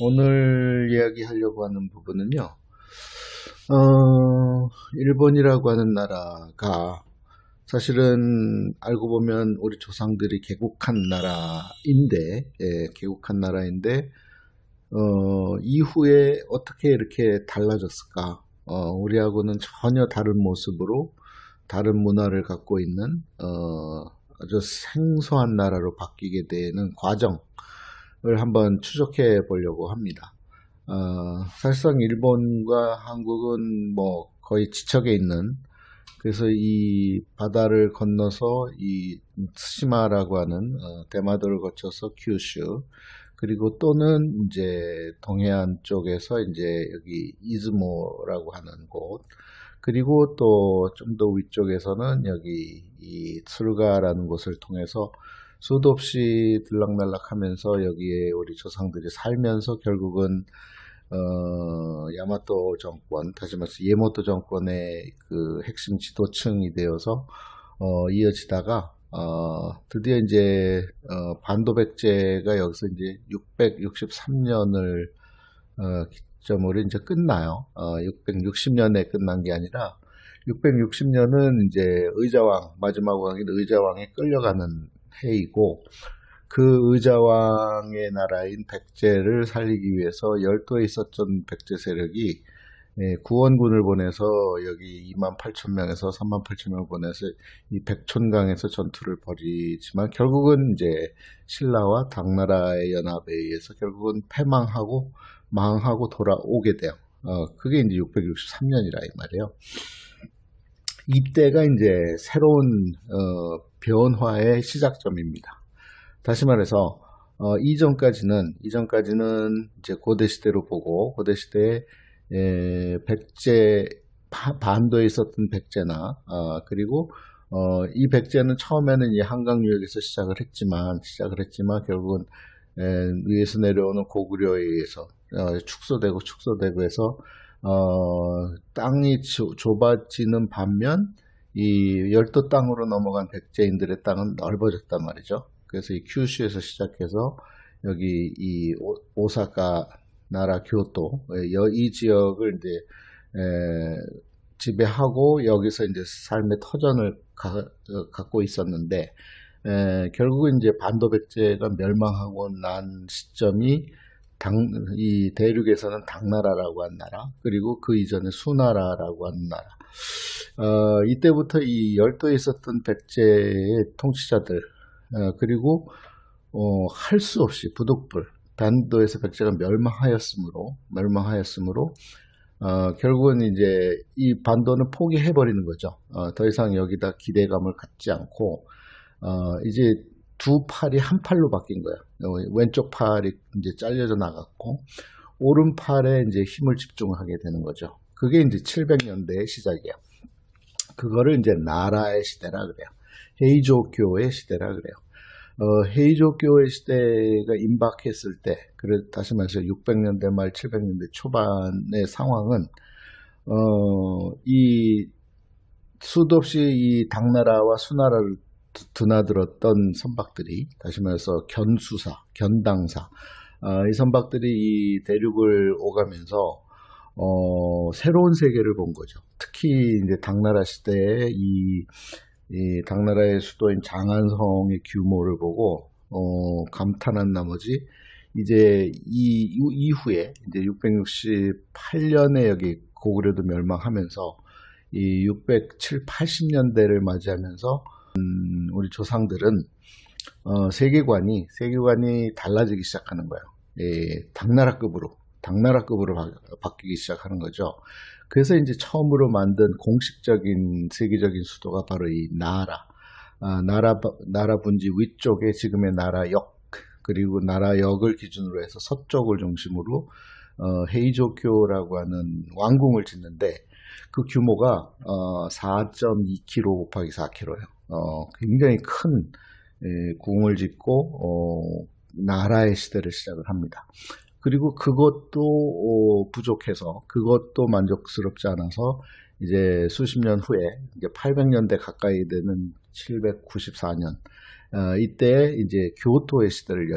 오늘 이야기하려고 하는 부분은요, 일본이라고 하는 나라가 사실은 알고 보면 우리 조상들이 개국한 나라인데, 개국한 나라인데, 이후에 어떻게 이렇게 달라졌을까? 우리하고는 전혀 다른 모습으로 다른 문화를 갖고 있는, 아주 생소한 나라로 바뀌게 되는 과정을 한번 추적해 보려고 합니다. 사실상 일본과 한국은 뭐 거의 지척에 있는, 그래서 이 바다를 건너서 이 스시마라고 하는 대마도를 거쳐서 큐슈, 그리고 또는 이제 동해안 쪽에서 이제 여기 이즈모라고 하는 곳, 그리고 또 좀 더 위쪽에서는 여기 이 트루가라는 곳을 통해서 수도 없이 들락날락하면서 여기에 우리 조상들이 살면서 결국은 야마토 정권, 다시 말해서 예모토 정권의 그 핵심 지도층이 되어서 이어지다가 드디어 이제 반도 백제가 여기서 이제 663년을 기점으로 이제 끝나요. 660년에 끝난 게 아니라 660년은 이제 의자왕, 마지막 왕인 의자왕에 끌려가는 해이고, 그 의자왕의 나라인 백제를 살리기 위해서 열도에 있었던 백제 세력이 구원군을 보내서 여기 28,000명에서 38,000명을 보내서 이 백촌강에서 전투를 벌이지만 결국은 이제 신라와 당나라의 연합에 의해서 결국은 패망하고 망하고 돌아오게 돼요. 그게 이제 663년이라 이 말이에요. 이때가 이제 새로운 변화의 시작점입니다. 다시 말해서 이전까지는 이제 고대 시대로 보고, 고대 시대에 백제 반도에 있었던 백제나 그리고 이 백제는 처음에는 이 한강 유역에서 시작을 했지만 결국은 위에서 내려오는 고구려에 의해서 축소되고 해서 땅이 좁아지는 반면 이 열도 땅으로 넘어간 백제인들의 땅은 넓어졌단 말이죠. 그래서 이 큐슈에서 시작해서 여기 이 오사카, 나라, 교토 이 지역을 이제 지배하고 여기서 이제 삶의 터전을 갖고 있었는데, 결국은 이제 반도 백제가 멸망하고 난 시점이 이 대륙에서는 당나라라고 한 나라, 그리고 그 이전에 수나라라고 하는 나라. 이때부터 이 열도에 있었던 백제의 통치자들, 그리고 할 수 없이 부득불 반도에서 백제가 멸망하였으므로 결국은 이제 이 반도는 포기해버리는 거죠. 더 이상 여기다 기대감을 갖지 않고 이제 두 팔이 한 팔로 바뀐 거예요. 왼쪽 팔이 이제 잘려져 나갔고 오른팔에 이제 힘을 집중하게 되는 거죠. 그게 이제 700년대의 시작이에요. 그거를 이제 나라의 시대라 그래요. 헤이조교의 시대라 그래요. 헤이조교의 시대가 임박했을 때, 다시 말해서 600년대 말 700년대 초반의 상황은 이 수도 없이 이 당나라와 수나라를 드나들었던 선박들이, 다시 말해서 견당사, 이 선박들이 이 대륙을 오가면서 새로운 세계를 본 거죠. 특히 이제 당나라 시대에 이 당나라의 수도인 장안성의 규모를 보고 감탄한 나머지 이제 이 이후에 이제 668년에 여기 고구려도 멸망하면서 이 607, 80년대를 맞이하면서 우리 조상들은 세계관이 달라지기 시작하는 거예요. 당나라급으로 바뀌기 시작하는 거죠. 그래서 이제 처음으로 만든 공식적인 세계적인 수도가 바로 이 나라 분지 위쪽에 지금의 나라역, 그리고 나라역을 기준으로 해서 서쪽을 중심으로 헤이조교라고 하는 왕궁을 짓는데, 그 규모가 4.2km 곱하기 4km예요. 굉장히 큰 궁을 짓고 나라의 시대를 시작을 합니다. 그리고 그것도 부족해서, 그것도 만족스럽지 않아서 이제 수십 년 후에 이제 800년대 가까이 되는 794년 이때 이제 교토의 시대를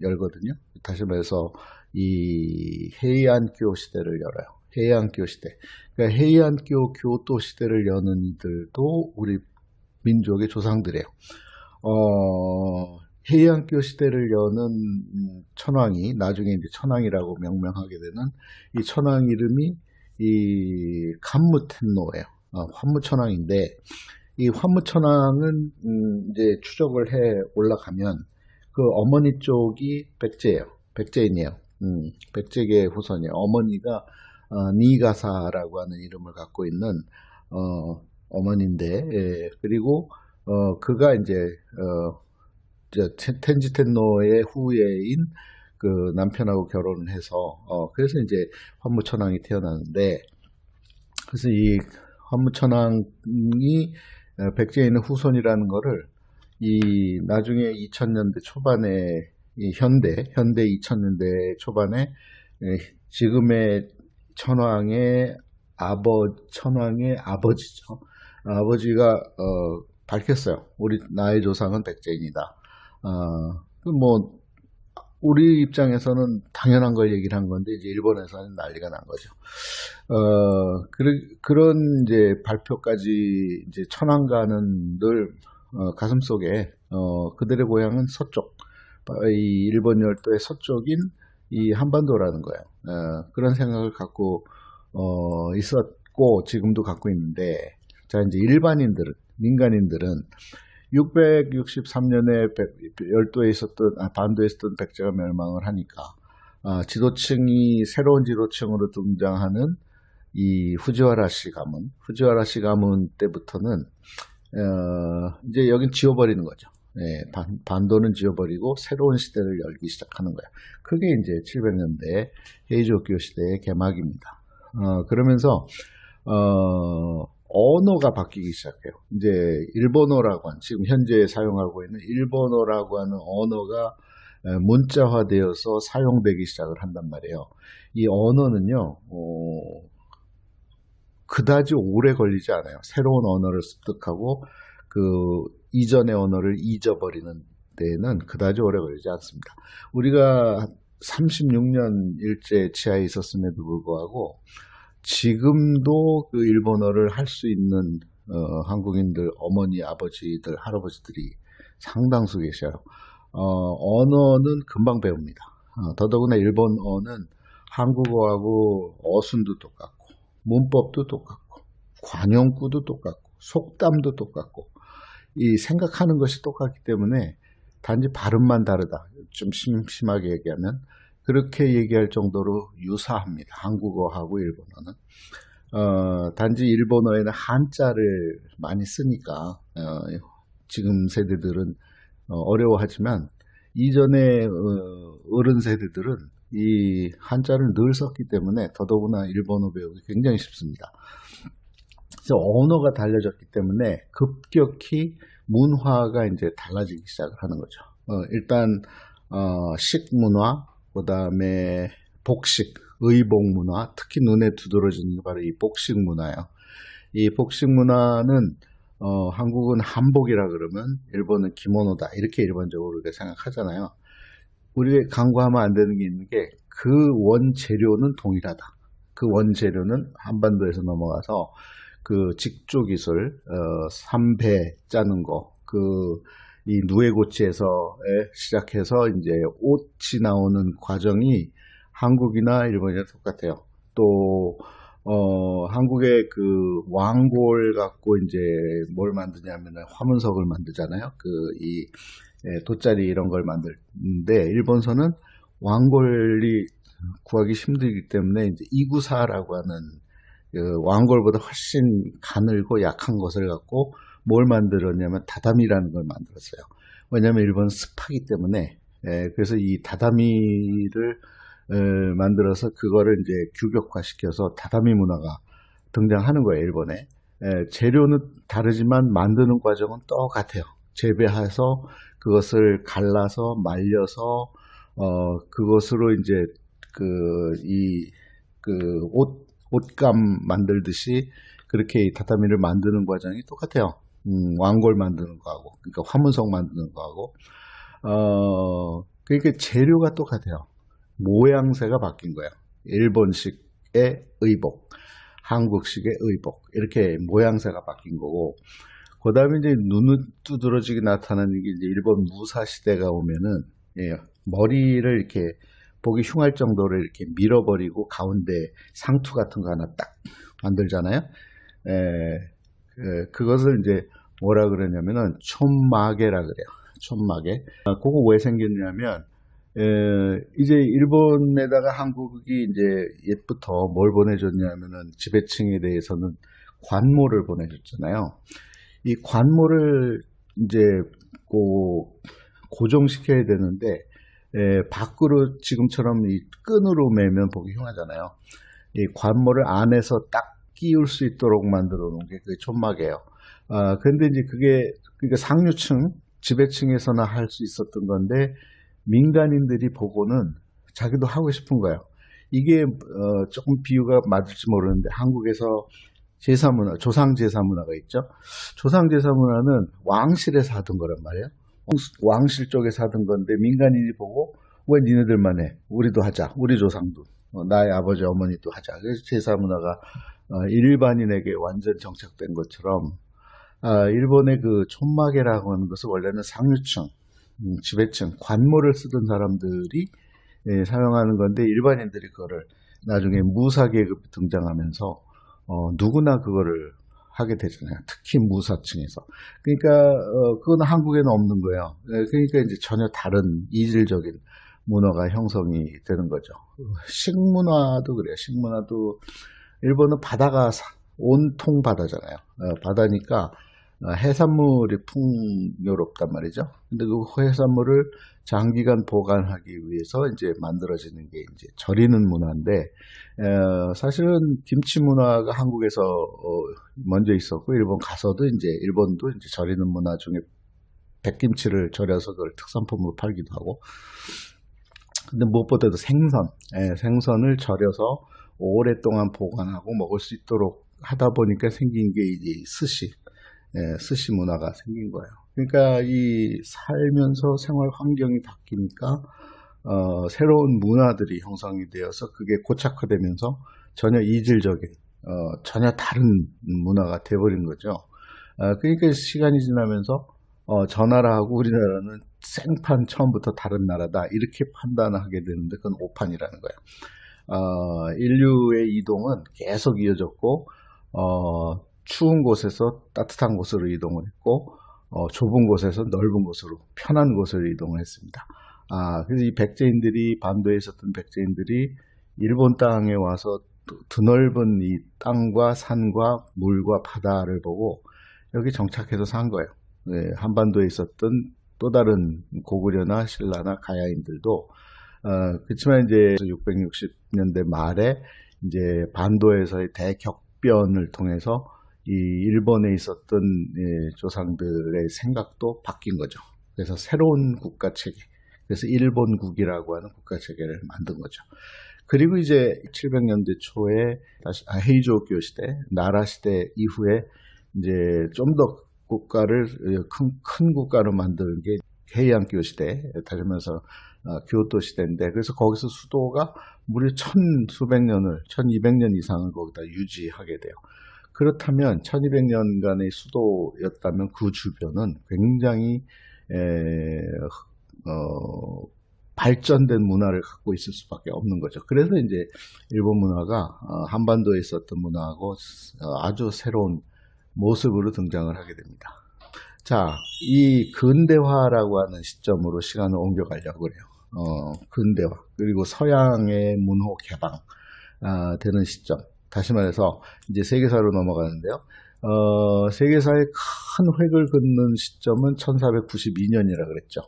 열거든요. 다시 말해서 이 헤이안교 시대를 열어요. 헤이안교 시대. 그러니까 헤이안교 교토 시대를 여는 이들도 우리 민족의 조상들이에요. 헤이안교 시대를 여는 천황이 나중에 이제 천황이라고 명명하게 되는 이 천황 이름이 이 간무텐노예요. 환무천황인데 이 환무천황은 이제 추적을 해 올라가면 그 어머니 쪽이 백제예요. 백제인이에요. 백제계의 후손이에요. 어머니가 니가사라고 하는 이름을 갖고 있는 어머니인데, 예, 그리고 그가 이제 텐지텐노의 후예인 그 남편하고 결혼을 해서 그래서 이제 환무천황이 태어나는데, 그래서 이 환무천황이 백제인의 후손이라는 거를 이 나중에 2000년대 초반에 이 현대 2000년대 초반에 지금의 천황의 아버지죠. 아버지가 밝혔어요. 나의 조상은 백제인이다. 뭐 우리 입장에서는 당연한 걸 얘기를 한 건데 이제 일본에서는 난리가 난 거죠. 그런 이제 발표까지 이제 천황가는들 가슴속에 그들의 고향은 서쪽, 이 일본 열도의 서쪽인 이 한반도라는 거예요. 그런 생각을 갖고 있었고 지금도 갖고 있는데, 자 이제 민간인들은 663년에 열도에 있었던 반도에 있었던 백제가 멸망을 하니까 새로운 지도층으로 등장하는 이 후지와라시 가문 때부터는 이제 여긴 지워버리는 거죠. 예, 반도는 지워버리고 새로운 시대를 열기 시작하는 거예요. 그게 이제 700년대 헤이조교 시대의 개막입니다. 그러면서 언어가 바뀌기 시작해요. 이제 일본어라고 하는, 지금 현재 사용하고 있는 일본어라고 하는 언어가 문자화되어서 사용되기 시작을 한단 말이에요. 이 언어는요, 그다지 오래 걸리지 않아요. 새로운 언어를 습득하고 그 이전의 언어를 잊어버리는 데에는 그다지 오래 걸리지 않습니다. 우리가 36년 일제 치하에 있었음에도 불구하고 지금도 그 일본어를 할 수 있는 한국인들, 어머니, 아버지들, 할아버지들이 상당수 계셔요. 언어는 금방 배웁니다. 더더구나 일본어는 한국어하고 어순도 똑같고 문법도 똑같고 관용구도 똑같고 속담도 똑같고 이 생각하는 것이 똑같기 때문에 단지 발음만 다르다. 좀 심하게 얘기하면 그렇게 얘기할 정도로 유사합니다. 한국어하고 일본어는. 단지 일본어에는 한자를 많이 쓰니까 지금 세대들은 어려워하지만 이전에 어른 세대들은 이 한자를 늘 썼기 때문에 더더구나 일본어 배우기 굉장히 쉽습니다. 그래서 언어가 달라졌기 때문에 급격히 문화가 이제 달라지기 시작을 하는 거죠. 일단 식문화, 그 다음에 복식, 의복 문화, 특히 눈에 두드러지는 게 바로 이 복식 문화예요. 이 복식 문화는 한국은 한복이라 그러면 일본은 기모노다 이렇게 일반적으로 우리가 생각하잖아요. 우리가 간과하면 안 되는 게 있는 게 그 원재료는 동일하다. 그 원재료는 한반도에서 넘어가서 그 직조기술, 삼배 짜는 거, 이 누에고치에서 시작해서 이제 옷이 나오는 과정이 한국이나 일본이랑 똑같아요. 또 한국의 그 왕골 갖고 이제 뭘 만드냐면 화문석을 만들잖아요. 이 돗자리 이런 걸 만드는데 일본서는 왕골이 구하기 힘들기 때문에 이제 이구사라고 하는 그 왕골보다 훨씬 가늘고 약한 것을 갖고 뭘 만들었냐면 다다미라는 걸 만들었어요. 왜냐하면 일본은 습하기 때문에 그래서 이 다다미를 만들어서 그거를 이제 규격화시켜서 다다미 문화가 등장하는 거예요. 일본에. 재료는 다르지만 만드는 과정은 똑같아요. 재배해서 그것을 갈라서 말려서 그것으로 이제 옷감 만들듯이 그렇게 이 다다미를 만드는 과정이 똑같아요. 왕골 만드는 거하고, 그러니까 화문석 만드는 거하고, 그러니까 재료가 똑같아요. 모양새가 바뀐 거예요. 일본식의 의복, 한국식의 의복, 이렇게 모양새가 바뀐 거고, 그 다음에 이제 눈을 두드러지게 나타나는 게 이제 일본 무사 시대가 오면은, 예, 머리를 이렇게 보기 흉할 정도로 이렇게 밀어버리고 가운데 상투 같은 거 하나 딱 만들잖아요. 그것을 이제 뭐라 그러냐면은 촌마개라 그래요. 촌마개. 그거 왜 생겼냐면, 이제 일본에다가 한국이 이제 옛부터 뭘 보내줬냐면은 지배층에 대해서는 관모를 보내줬잖아요. 이 관모를 이제 고정시켜야 되는데, 밖으로 지금처럼 이 끈으로 매면 보기 흉하잖아요. 이 관모를 안에서 딱 끼울 수 있도록 만들어 놓은 게 그게 촌막이에요. 근데 이제 그러니까 상류층, 지배층에서나 할 수 있었던 건데, 민간인들이 보고는 자기도 하고 싶은 거예요. 이게, 조금 비유가 맞을지 모르는데, 한국에서 제사문화, 조상제사문화가 있죠. 조상제사문화는 왕실에서 하던 거란 말이에요. 왕실 쪽에서 하던 건데, 민간인이 보고, 왜 니네들만 해? 우리도 하자. 우리 조상도. 나의 아버지, 어머니도 하자. 그래서 제사문화가 일반인에게 완전 정착된 것처럼, 일본의 그 촌마개라고 하는 것은 원래는 상류층, 지배층, 관모를 쓰던 사람들이 사용하는 건데, 일반인들이 그거를 나중에 무사계급이 등장하면서 누구나 그거를 하게 되잖아요. 특히 무사층에서. 그러니까 그건 한국에는 없는 거예요. 그러니까 이제 전혀 다른 이질적인 문화가 형성이 되는 거죠. 식문화도 그래요. 식문화도 일본은 바다가 온통 바다잖아요. 바다니까 해산물이 풍요롭단 말이죠. 근데 그 해산물을 장기간 보관하기 위해서 이제 만들어지는 게 이제 절이는 문화인데, 사실은 김치 문화가 한국에서 먼저 있었고, 일본 가서도 이제 일본도 이제 절이는 문화 중에 백김치를 절여서 그걸 특산품으로 팔기도 하고, 근데 무엇보다도 생선을 절여서 오랫동안 보관하고 먹을 수 있도록 하다 보니까 생긴 게 이제 스시 문화가 생긴 거예요. 그러니까 이 살면서 생활 환경이 바뀌니까 새로운 문화들이 형성이 되어서 그게 고착화되면서 전혀 이질적인 전혀 다른 문화가 돼버린 거죠. 그러니까 시간이 지나면서 저 나라하고 우리나라는 생판 처음부터 다른 나라다 이렇게 판단하게 되는데 그건 오판이라는 거예요. 인류의 이동은 계속 이어졌고 추운 곳에서 따뜻한 곳으로 이동을 했고 좁은 곳에서 넓은 곳으로 편한 곳으로 이동을 했습니다. 그래서 이 백제인들이 반도에 있었던 백제인들이 일본 땅에 와서 드넓은 이 땅과 산과 물과 바다를 보고 여기 정착해서 산 거예요. 네, 한반도에 있었던 또 다른 고구려나 신라나 가야인들도 그렇지만 이제 660년대 말에 이제 반도에서의 대격변을 통해서 이 일본에 있었던 조상들의 생각도 바뀐 거죠. 그래서 새로운 국가 체계, 그래서 일본국이라고 하는 국가 체계를 만든 거죠. 그리고 이제 700년대 초에 다시 헤이조교 시대, 나라 시대 이후에 이제 좀 더 국가를 큰 국가로 만드는 게 헤이안교 시대, 다시 말해서 교토 시대인데, 그래서 거기서 수도가 무려 1200년 이상을 거기다 유지하게 돼요. 그렇다면 1200년간의 수도였다면 그 주변은 굉장히 발전된 문화를 갖고 있을 수밖에 없는 거죠. 그래서 이제 일본 문화가 한반도에 있었던 문화하고 아주 새로운 모습으로 등장을 하게 됩니다. 자, 이 근대화라고 하는 시점으로 시간을 옮겨가려고 그래요. 근대화, 그리고 서양의 문호 개방 되는 시점. 다시 말해서 이제 세계사로 넘어가는데요. 세계사의 큰 획을 긋는 시점은 1492년이라 그랬죠.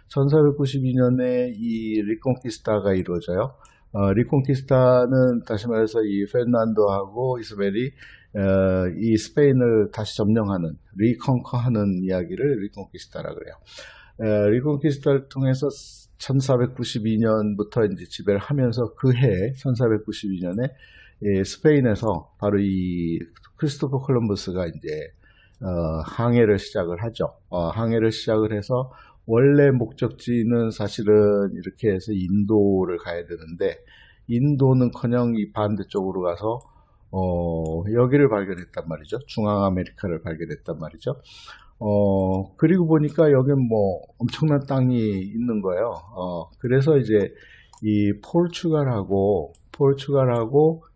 1492년에 이 리콘키스타가 이루어져요. 리콘키스타는 다시 말해서 이 페르난도하고 이스벨이 이 스페인을 다시 점령하는, 리컨커하는 이야기를 리콘키스타라 그래요. 리콘키스타를 통해서 1492년부터 이제 지배를 하면서 그 해에 1492년에 스페인에서 바로 이 크리스토퍼 콜럼버스가 이제 항해를 시작을 하죠. 항해를 시작을 해서 원래 목적지는 사실은 이렇게 해서 인도를 가야 되는데 인도는커녕 이 반대쪽으로 가서 여기를 발견했단 말이죠. 중앙 아메리카를 발견했단 말이죠. 그리고 보니까 여긴 뭐 엄청난 땅이 있는 거예요. 그래서 이제 이 포르투갈하고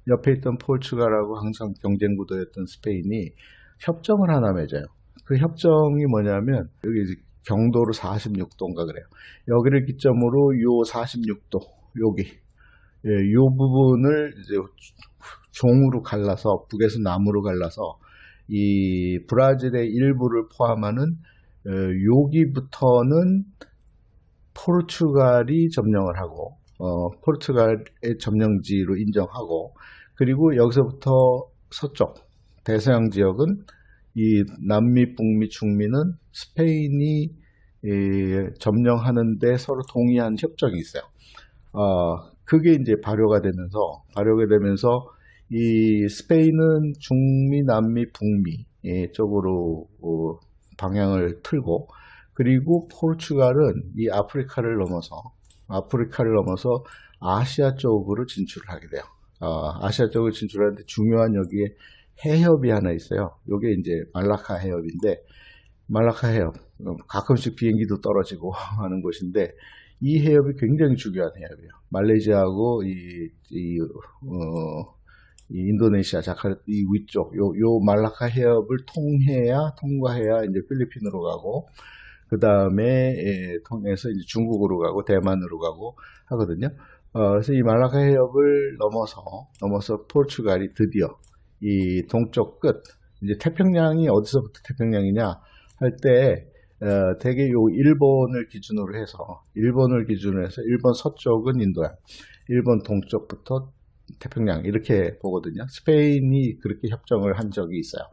옆에 있던 포르투갈하고 항상 경쟁 구도였던 스페인이 협정을 하나 맺어요. 그 협정이 뭐냐면 여기 이제 경도로 46도인가 그래요. 여기를 기점으로 요 46도 여기 요 부분을 이제 종으로 갈라서 북에서 남으로 갈라서 이 브라질의 일부를 포함하는 여기부터는 포르투갈이 점령을 하고 포르투갈의 점령지로 인정하고 그리고 여기서부터 서쪽 대서양 지역은 이 남미, 북미, 중미는 스페인이 점령하는데 서로 동의한 협정이 있어요. 그게 이제 발효가 되면서 이 스페인은 중미, 남미, 북미 쪽으로 방향을 틀고 그리고 포르투갈은 이 아프리카를 넘어서 아시아 쪽으로 진출을 하게 돼요. 아시아 쪽으로 진출하는데 중요한 여기에 해협이 하나 있어요. 이게 이제 말라카 해협인데 말라카 해협 가끔씩 비행기도 떨어지고 하는 곳인데 이 해협이 굉장히 중요한 해협이에요. 말레이시아하고 이 인도네시아 자카르타 이 위쪽 요 말라카 해협을 통과해야 이제 필리핀으로 가고 그 다음에 통해서 이제 중국으로 가고 대만으로 가고 하거든요. 그래서 이 말라카 해협을 넘어서 포르투갈이 드디어 이 동쪽 끝 이제 태평양이 어디서부터 태평양이냐 할 때 대개 요 일본을 기준으로 해서 일본 서쪽은 인도양, 일본 동쪽부터 태평양 이렇게 보거든요. 스페인이 그렇게 협정을 한 적이 있어요.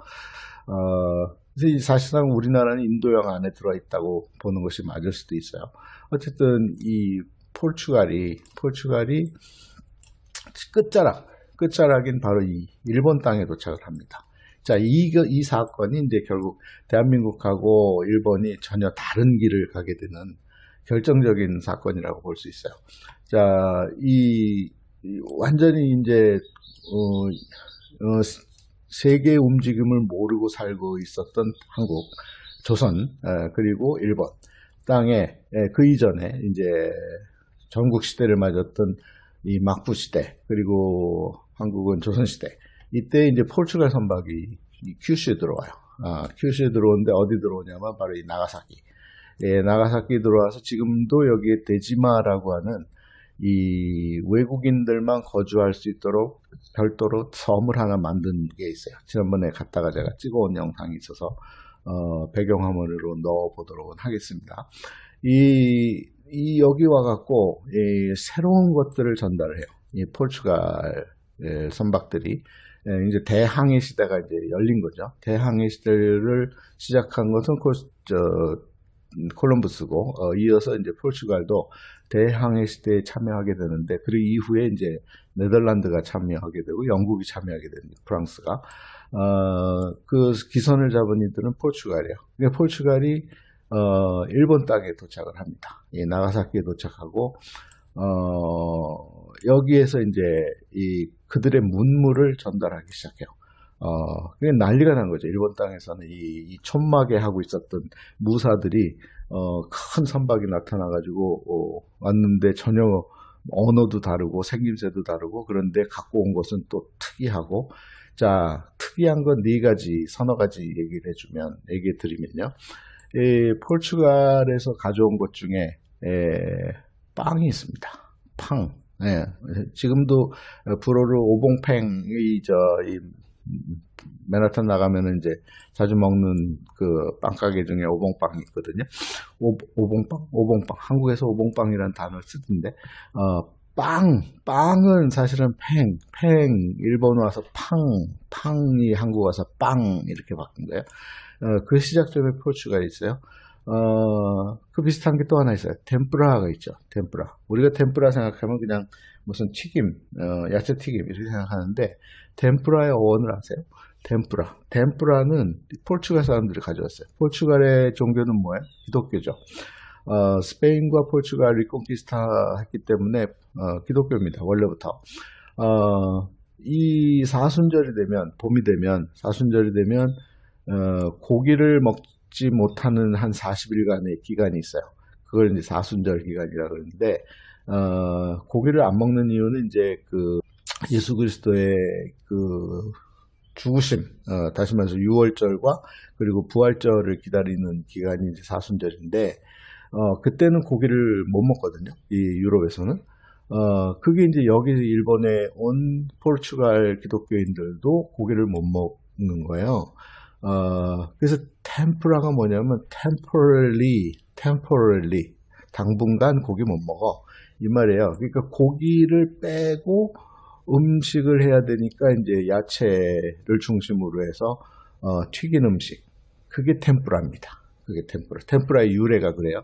그래서 사실상 우리나라는 인도양 안에 들어있다고 보는 것이 맞을 수도 있어요. 어쨌든 이 포르투갈이 끝자락인 바로 이 일본 땅에 도착을 합니다. 자, 이 사건이 이제 결국 대한민국하고 일본이 전혀 다른 길을 가게 되는 결정적인 사건이라고 볼 수 있어요. 자, 완전히 이제 세계의 움직임을 모르고 살고 있었던 한국, 조선, 그리고 일본 땅에 그 이전에 이제 전국 시대를 맞았던 이 막부 시대, 그리고 한국은 조선 시대. 이때 이제 포르투갈 선박이 큐슈에 들어와요. 큐슈에 들어오는데 어디 들어오냐면 바로 이 나가사키. 나가사키 들어와서 지금도 여기에 데지마라고 하는 이 외국인들만 거주할 수 있도록 별도로 섬을 하나 만든 게 있어요. 지난번에 갔다가 제가 찍어온 영상이 있어서 배경화면으로 넣어보도록 하겠습니다. 여기 와갖고 새로운 것들을 전달해요. 이 포르투갈 선박들이 이제 대항해 시대가 이제 열린 거죠. 대항해 시대를 시작한 것은 콜럼부스고 이어서 이제 포르투갈도 대항해 시대에 참여하게 되는데 그 이후에 이제 네덜란드가 참여하게 되고 영국이 참여하게 됩니다. 프랑스가 그 기선을 잡은 이들은 포르투갈이에요. 그러니까 포르투갈이 일본 땅에 도착을 합니다. 나가사키에 도착하고 여기에서 이제 그들의 문물을 전달하기 시작해요. 그게 난리가 난 거죠. 일본 땅에서는 이 촌막에 하고 있었던 무사들이 큰 선박이 나타나가지고 왔는데 전혀 언어도 다르고 생김새도 다르고 그런데 갖고 온 것은 또 특이하고 자 특이한 건 서너 가지 얘기해 드리면요. 포르투갈에서 가져온 것 중에 빵이 있습니다. 팡. 예, 지금도 불어로 오봉팽이 이 맨하탄 나가면은 이제 자주 먹는 그 빵가게 중에 오봉빵이 있거든요. 오봉빵. 한국에서 오봉빵이라는 단어를 쓰던데, 빵은 사실은 일본어 와서 팡이 한국 와서 빵 이렇게 바뀐 거예요. 그 시작점에 포르투갈이 있어요. 그 비슷한 게 또 하나 있어요. 템뿌라가 있죠. 템뿌라. 우리가 템뿌라 생각하면 그냥 무슨 튀김, 야채 튀김 이렇게 생각하는데 템뿌라의 어원을 아세요? 템뿌라는 포르투갈 사람들이 가져왔어요. 포르투갈의 종교는 뭐예요? 기독교죠. 스페인과 포르투갈 리콘키스타 했기 때문에 기독교입니다. 원래부터. 이 사순절이 되면, 봄이 되면, 사순절이 되면 고기를 먹지 못하는 한 40일간의 기간이 있어요. 그걸 이제 사순절 기간이라 그러는데, 고기를 안 먹는 이유는 이제 그 예수 그리스도의 그 죽으심, 다시 말해서 유월절과 그리고 부활절을 기다리는 기간이 이제 사순절인데, 그때는 고기를 못 먹거든요. 이 유럽에서는. 그게 이제 여기 일본에 온 포르투갈 기독교인들도 고기를 못 먹는 거예요. 그래서 템프라가 뭐냐면 temporarily 당분간 고기 못 먹어 이 말이에요. 그러니까 고기를 빼고 음식을 해야 되니까 이제 야채를 중심으로 해서 튀긴 음식, 그게 템프라입니다. 그게 템프라의 유래가 그래요.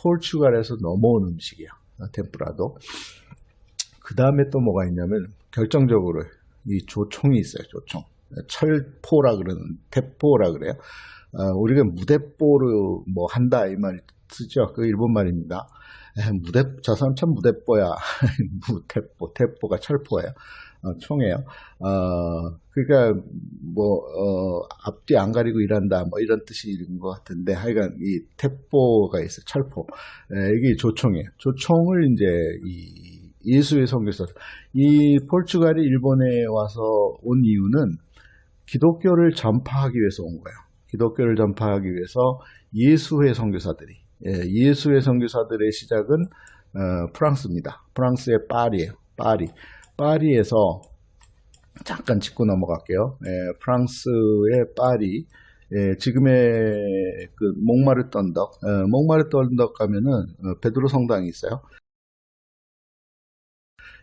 포르투갈에서 넘어온 음식이에요. 템프라도. 그 다음에 또 뭐가 있냐면 결정적으로 이 조총이 있어요. 조총. 철포라 그러는, 태포라 그래요. 우리가 무대뽀로 뭐 한다 이 말 쓰죠. 그 일본 말입니다. 저 사람 참 무대뽀야. 무대뽀, 태포가 철포예요. 총이에요. 그러니까 뭐 앞뒤 안 가리고 일한다 뭐 이런 뜻인 것 같은데, 하여간 이 태포가 있어요. 철포. 이게 조총이에요. 조총을 이제 이 예수의 선교사, 이 포르투갈이 일본에 와서 온 이유는 기독교를 전파하기 위해서 온 거예요. 기독교를 전파하기 위해서 예수의 선교사들이, 예수의 선교사들의 시작은 프랑스입니다. 프랑스의 파리예요. 파리에서 잠깐 짚고 넘어갈게요. 프랑스의 파리, 지금의 그 몽마르트 언덕, 몽마르트 언덕 가면은 베드로 성당이 있어요.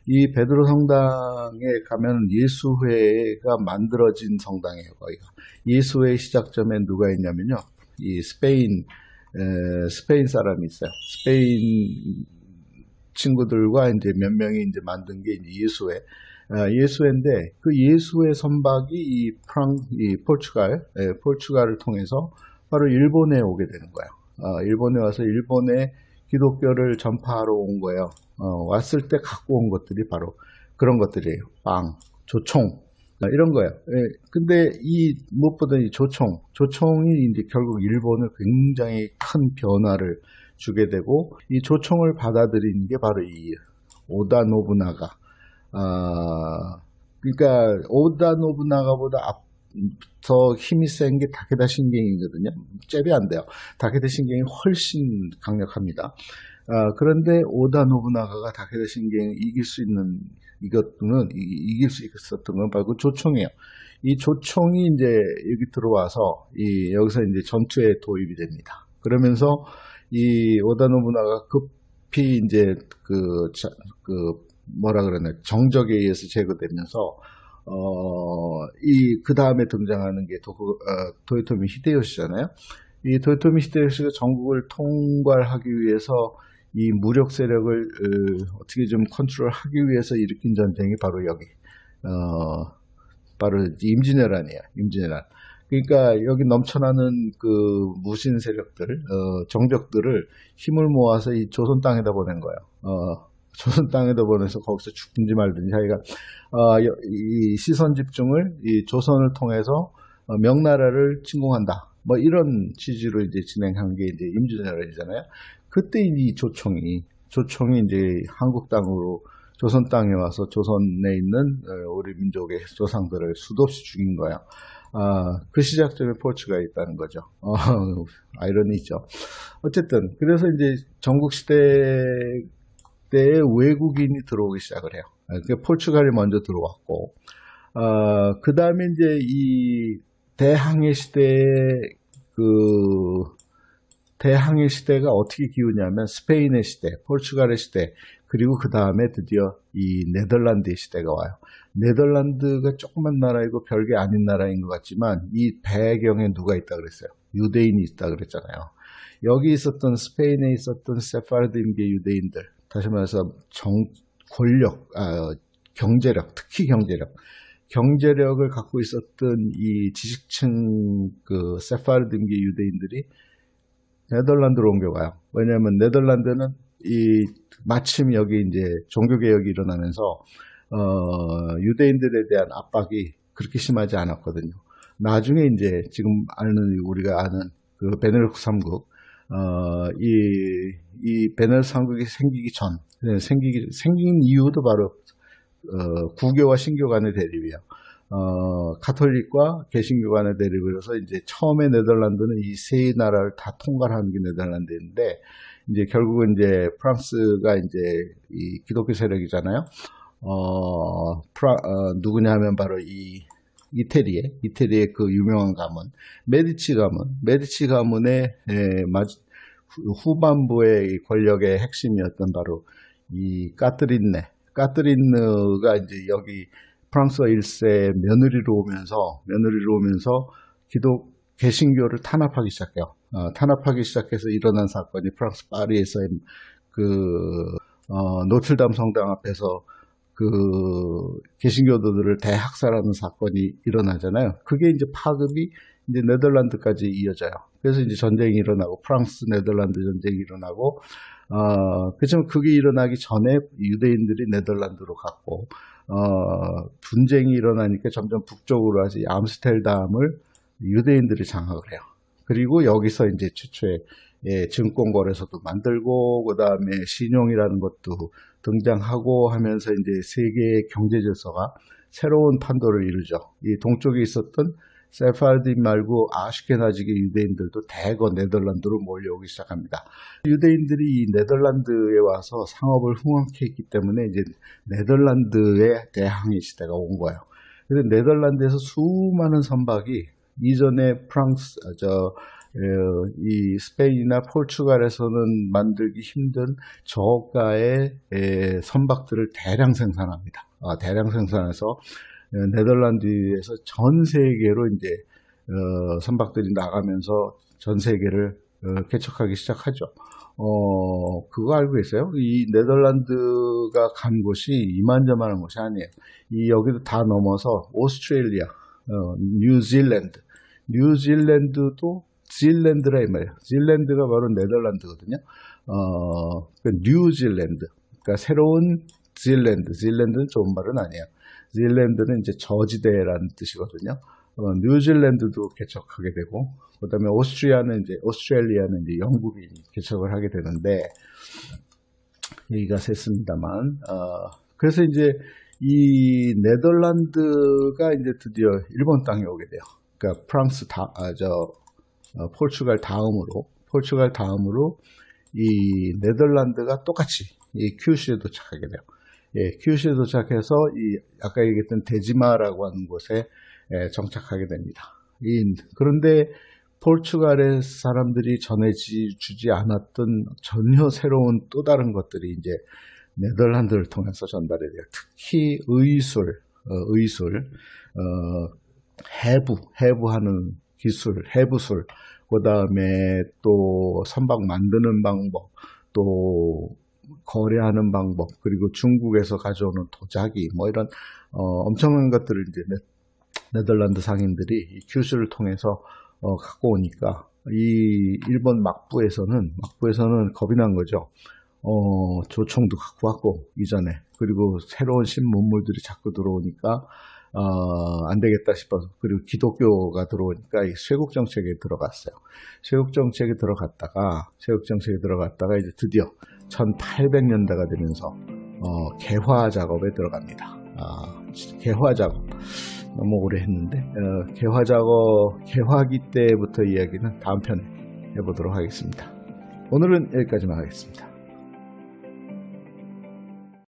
이 베드로 성당에 가면 예수회가 만들어진 성당이에요. 거기가. 예수회 시작점에 누가 있냐면요, 이 스페인 사람이 있어요. 스페인 친구들과 이제 몇 명이 이제 만든 게 이제 예수회인데, 그 예수회 선박이 이 포르투갈을 통해서 바로 일본에 오게 되는 거예요. 일본에 와서 일본에 기독교를 전파하러 온 거예요. 왔을 때 갖고 온 것들이 바로 그런 것들이에요. 빵, 조총, 이런 거예요. 근데 무엇보다 이 조총이 이제 결국 일본을 굉장히 큰 변화를 주게 되고, 이 조총을 받아들이는 게 바로 이 오다 노부나가. 그러니까 오다 노부나가보다 더 힘이 센 게 다케다 신경이거든요. 잽이 안 돼요. 다케다 신경이 훨씬 강력합니다. 그런데 오다 노부나가가 다케다 신경을 이길 수 있었던 건 바로 그 조총이에요. 이 조총이 이제 여기 들어와서 여기서 이제 전투에 도입이 됩니다. 그러면서 이 오다 노부나가 급히 이제 뭐라 그러나, 정적에 의해서 제거되면서 그 다음에 등장하는 게 도요토미 히데요시잖아요. 이 도요토미 히데요시가 전국을 통괄하기 위해서 이 무력 세력을 어떻게 좀 컨트롤하기 위해서 일으킨 전쟁이 바로 여기, 바로 임진왜란이에요. 임진왜란. 그러니까 여기 넘쳐나는 그 무신 세력들, 정적들을 힘을 모아서 이 조선 땅에다 보낸 거예요. 조선 땅에다 보내서 거기서 죽든지 말든지 하여간 이 시선 집중을 이 조선을 통해서 명나라를 침공한다, 뭐 이런 취지로 이제 진행한 게 이제 임진왜란이잖아요. 그때 이 조총이 이제 한국 땅으로, 조선 땅에 와서 조선에 있는 우리 민족의 조상들을 수도 없이 죽인 거야. 그 시작점에 포르투갈이 있다는 거죠. 아이러니죠. 어쨌든 그래서 이제 전국시대 때에 외국인이 들어오기 시작을 해요. 포르투갈이 먼저 들어왔고, 그 다음에 이제 이 대항해 시대가 어떻게 기우냐면 스페인의 시대, 포르투갈의 시대, 그리고 그 다음에 드디어 이 네덜란드의 시대가 와요. 네덜란드가 조그만 나라이고 별게 아닌 나라인 것 같지만 이 배경에 누가 있다 그랬어요? 유대인이 있다 그랬잖아요. 여기 있었던, 스페인에 있었던 세파르드인계 유대인들, 다시 말해서 권력, 경제력, 특히 경제력을 갖고 있었던 이 지식층 그 세파르드인계 유대인들이 네덜란드로 옮겨가요. 왜냐하면 네덜란드는 마침 여기 이제 종교개혁이 일어나면서 유대인들에 대한 압박이 그렇게 심하지 않았거든요. 나중에 이제 지금 우리가 아는 그 베네룩스 3국, 이 베네룩스 3국이 생기기 전, 생긴 이유도 바로 구교와 신교 간의 대립이에요. 가톨릭과 개신교 간의 대립이라서 이제 처음에 네덜란드는 이 세 나라를 다 통괄하는 게 네덜란드인데, 이제 결국은 이제 프랑스가 이제 이 기독교 세력이잖아요. 누구냐 하면 바로 이태리의 그 유명한 가문, 메디치 가문의 후반부의 권력의 핵심이었던 바로 이 까트린느가 이제 여기 프랑스 1세 며느리로 오면서 개신교를 탄압하기 시작해요. 탄압하기 시작해서 일어난 사건이 프랑스 파리에서의 노틀담 성당 앞에서 그 개신교도들을 대학살하는 사건이 일어나잖아요. 그게 이제 파급이 이제 네덜란드까지 이어져요. 그래서 이제 전쟁이 일어나고, 프랑스 네덜란드 전쟁이 일어나고, 그렇지만 그게 일어나기 전에 유대인들이 네덜란드로 갔고, 분쟁이 일어나니까 점점 북쪽으로 하지, 암스테르담을 유대인들이 장악을 해요. 그리고 여기서 이제 최초의 증권거래소도 만들고, 그 다음에 신용이라는 것도 등장하고 하면서 이제 세계의 경제 질서가 새로운 판도를 이루죠. 이 동쪽에 있었던 세파르딘 말고 아슈케나지계 유대인들도 대거 네덜란드로 몰려오기 시작합니다. 유대인들이 이 네덜란드에 와서 상업을 흥황케 했기 때문에 이제 네덜란드의 대항해 시대가 온 거예요. 그래서 네덜란드에서 수많은 선박이 이전에 이 스페인이나 포르투갈에서는 만들기 힘든 저가의 선박들을 대량 생산합니다. 대량 생산해서 네덜란드에서 전 세계로 이제 선박들이 나가면서 전 세계를 개척하기 시작하죠. 그거 알고 계세요? 이 네덜란드가 간 곳이 이만저만한 곳이 아니에요. 여기도 다 넘어서 오스트레일리아, 뉴질랜드도 질랜드라 이 말이에요. 질랜드가 바로 네덜란드거든요. 뉴질랜드, 그러니까 새로운 질랜드는 좋은 말은 아니에요. 질랜드는 이제 저지대라는 뜻이거든요. 뉴질랜드도 개척하게 되고, 그 다음에 오스트레일리아는 이제 영국이 개척을 하게 되는데, 얘기가 샜습니다만, 그래서 이제 이 네덜란드가 이제 드디어 일본 땅에 오게 돼요. 그러니까 포르투갈 다음으로 이 네덜란드가 똑같이 이 큐슈에 도착하게 돼요. 큐슈에 도착해서 아까 얘기했던 데지마라고 하는 곳에 정착하게 됩니다. 그런데 포르투갈의 사람들이 전해주지 않았던 전혀 새로운 또 다른 것들이 이제 네덜란드를 통해서 전달이 돼요. 특히 의술, 해부하는 기술, 해부술, 그 다음에 또 선박 만드는 방법, 또 거래하는 방법, 그리고 중국에서 가져오는 도자기, 뭐 이런 엄청난 것들을 이제 네덜란드 상인들이 이 큐슈를 통해서 갖고 오니까 이 일본 막부에서는 겁이 난 거죠. 조총도 갖고 왔고 이전에, 그리고 새로운 신문물들이 자꾸 들어오니까 안 되겠다 싶어서, 그리고 기독교가 들어오니까 이 쇄국 정책에 들어갔어요. 쇄국 정책에 들어갔다가 이제 드디어 1800년대가 되면서 개화 작업에 들어갑니다. 개화 작업 너무 오래 했는데, 개화기 때부터 이야기는 다음 편에 해보도록 하겠습니다. 오늘은 여기까지만 하겠습니다.